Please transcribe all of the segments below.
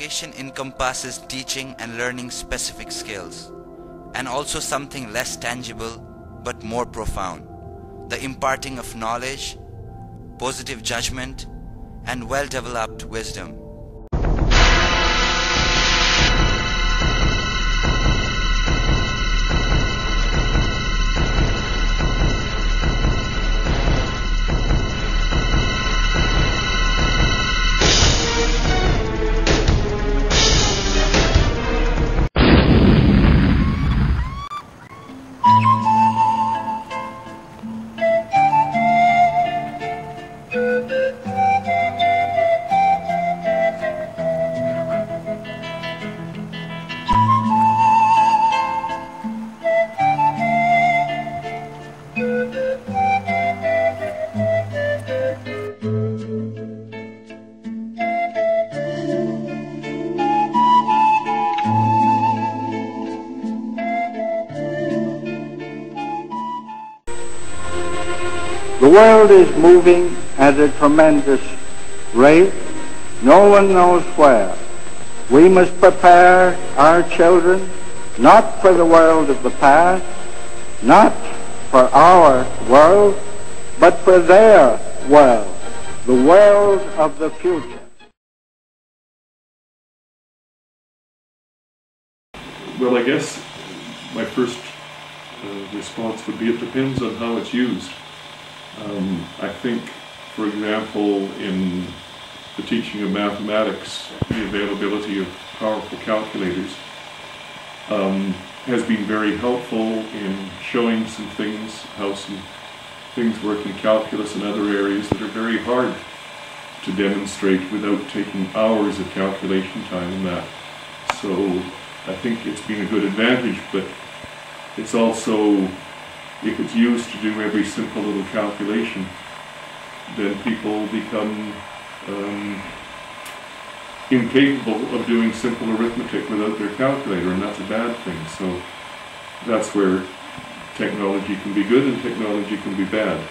Education encompasses teaching and learning specific skills, and also something less tangible but more profound, the imparting of knowledge, positive judgment, and well-developed wisdom. The world is moving at a tremendous rate. No one knows where. We must prepare our children not for the world of the past, not for our world, but for their world, the world of the future. Well, I guess my first response would be it depends on how it's used. I think, for example, in the teaching of mathematics, the availability of powerful calculators has been very helpful in showing some things, how some things work in calculus and other areas that are very hard to demonstrate without taking hours of calculation time in that. So I think it's been a good advantage, but it's also, if it's used to do every simple little calculation, then people become incapable of doing simple arithmetic without their calculator, and that's a bad thing. So that's where technology can be good and technology can be bad.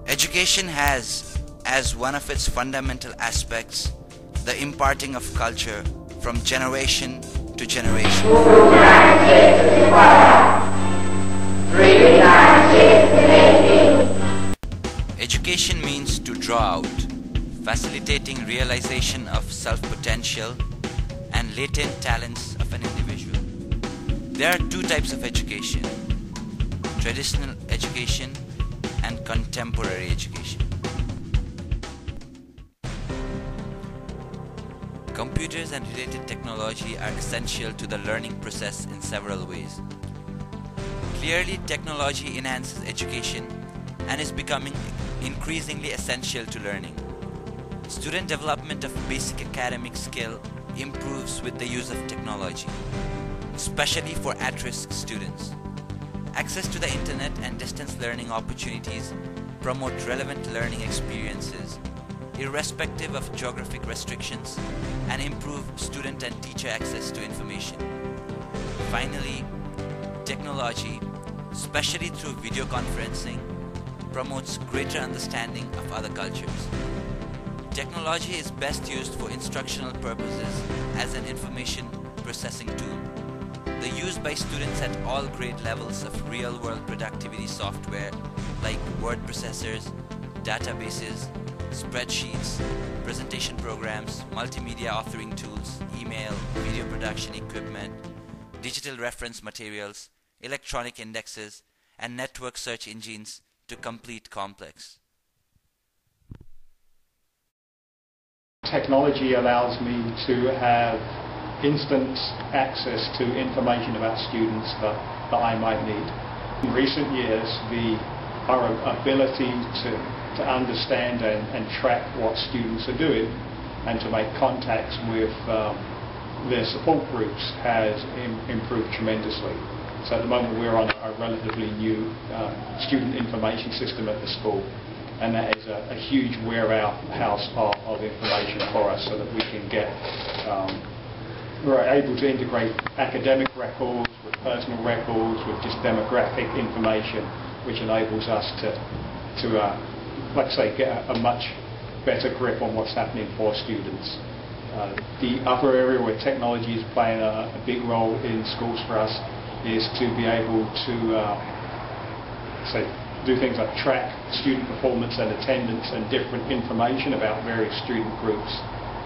Education has, as one of its fundamental aspects, the imparting of culture from generation to generation. Education means to draw out, facilitating realization of self-potential and latent talents of an individual. There are two types of education: traditional education and contemporary education. Computers and related technology are essential to the learning process in several ways. Clearly, technology enhances education and is becoming increasingly essential to learning. Student development of basic academic skill improves with the use of technology, especially for at-risk students. Access to the internet and distance learning opportunities promote relevant learning experiences, irrespective of geographic restrictions, and improve student and teacher access to information. Finally, technology, especially through video conferencing, promotes greater understanding of other cultures. Technology is best used for instructional purposes as an information processing tool. The use by students at all grade levels of real-world productivity software like word processors, databases, spreadsheets, presentation programs, multimedia authoring tools, email, video production equipment, digital reference materials, electronic indexes, and network search engines to complete complex. Technology allows me to have instant access to information about students that I might need. In recent years, our ability to understand and track what students are doing and to make contacts with their support groups has improved tremendously. So at the moment we're on a relatively new student information system at the school, and that is a huge warehouse of information for us, so that we can we're able to integrate academic records with personal records, with just demographic information, which enables us to like I say, get a much better grip on what's happening for students. The other area where technology is playing a big role in schools for us is to be able to do things like track student performance and attendance and different information about various student groups,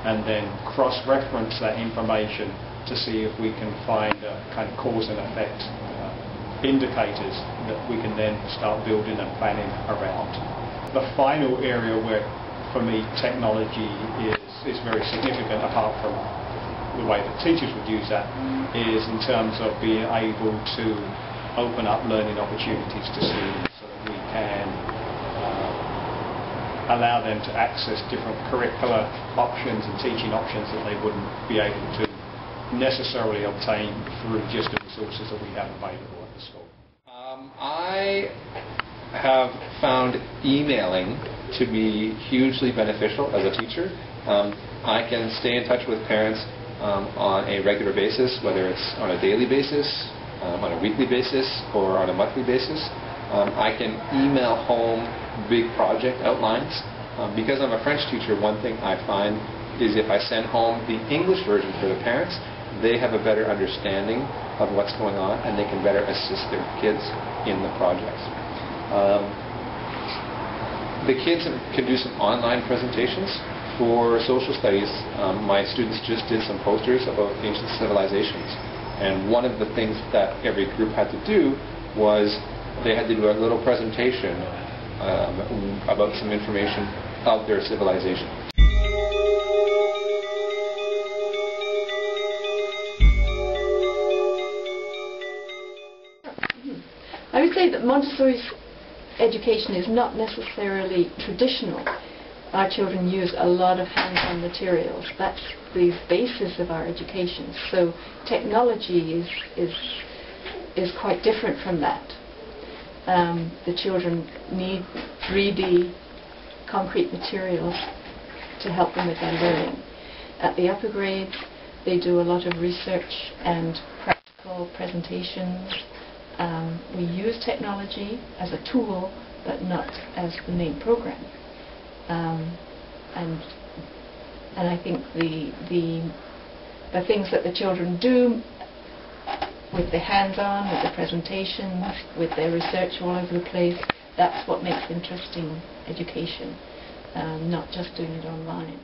and then cross-reference that information to see if we can find kind of cause and effect indicators that we can then start building and planning around. The final area where, for me, technology is very significant, apart from the way that teachers would use that, is in terms of being able to open up learning opportunities to students so that we can allow them to access different curricular options and teaching options that they wouldn't be able to necessarily obtain through just the resources that we have available at the school. I have found emailing to be hugely beneficial as a teacher. I can stay in touch with parents on a regular basis, whether it's on a daily basis, on a weekly basis, or on a monthly basis. I can email home big project outlines. Because I'm a French teacher, one thing I find is if I send home the English version for the parents, they have a better understanding of what's going on and they can better assist their kids in the projects. The kids can do some online presentations. For social studies, my students just did some posters about ancient civilizations. And one of the things that every group had to do was they had to do a little presentation about some information of their civilization. I would say that Montessori's education is not necessarily traditional. Our children use a lot of hands-on materials. That's the basis of our education. So technology is quite different from that. The children need 3D concrete materials to help them with their learning. At the upper grades, they do a lot of research and practical presentations. We use technology as a tool, but not as the main program. And I think the things that the children do with the hands-on, with the presentations, with their research all over the place, that's what makes interesting education, not just doing it online.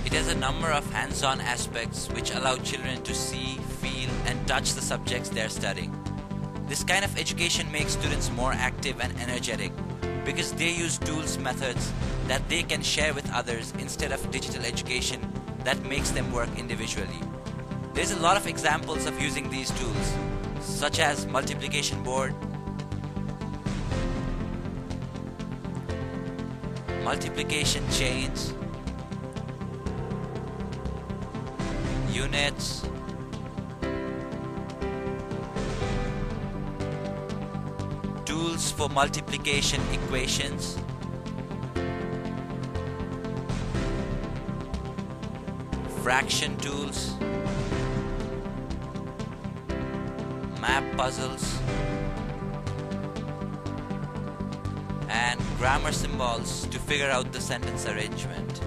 It has a number of hands-on aspects which allow children to see, feel, and touch the subjects they are studying. This kind of education makes students more active and energetic because they use tools, methods that they can share with others instead of digital education that makes them work individually. There's a lot of examples of using these tools, such as multiplication board, multiplication chains, units, tools for multiplication equations, fraction tools, map puzzles, and grammar symbols to figure out the sentence arrangement.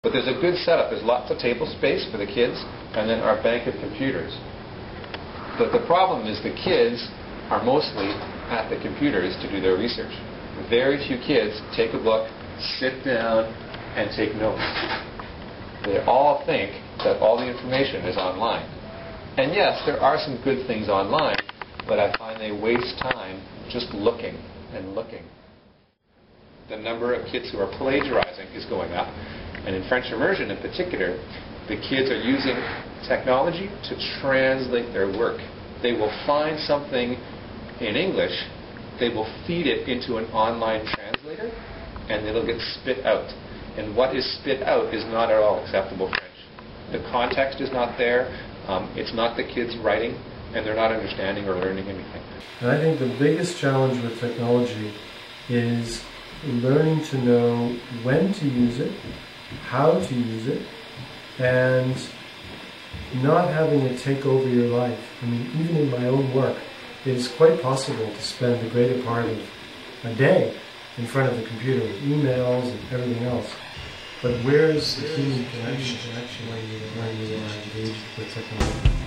But there's a good setup. There's lots of table space for the kids, and then our bank of computers. But the problem is the kids are mostly at the computers to do their research. Very few kids take a book, sit down, and take notes. They all think that all the information is online. And yes, there are some good things online, but I find they waste time just looking and looking. The number of kids who are plagiarizing is going up. And in French immersion in particular, the kids are using technology to translate their work. They will find something in English, they will feed it into an online translator, and it'll get spit out. And what is spit out is not at all acceptable French. The context is not there, it's not the kids writing, and they're not understanding or learning anything. And I think the biggest challenge with technology is learning to know when to use it, how to use it, and not having it take over your life. I mean, even in my own work, it is quite possible to spend the greater part of a day in front of the computer with emails and everything else. But where is the human connection when you are engaged with technology?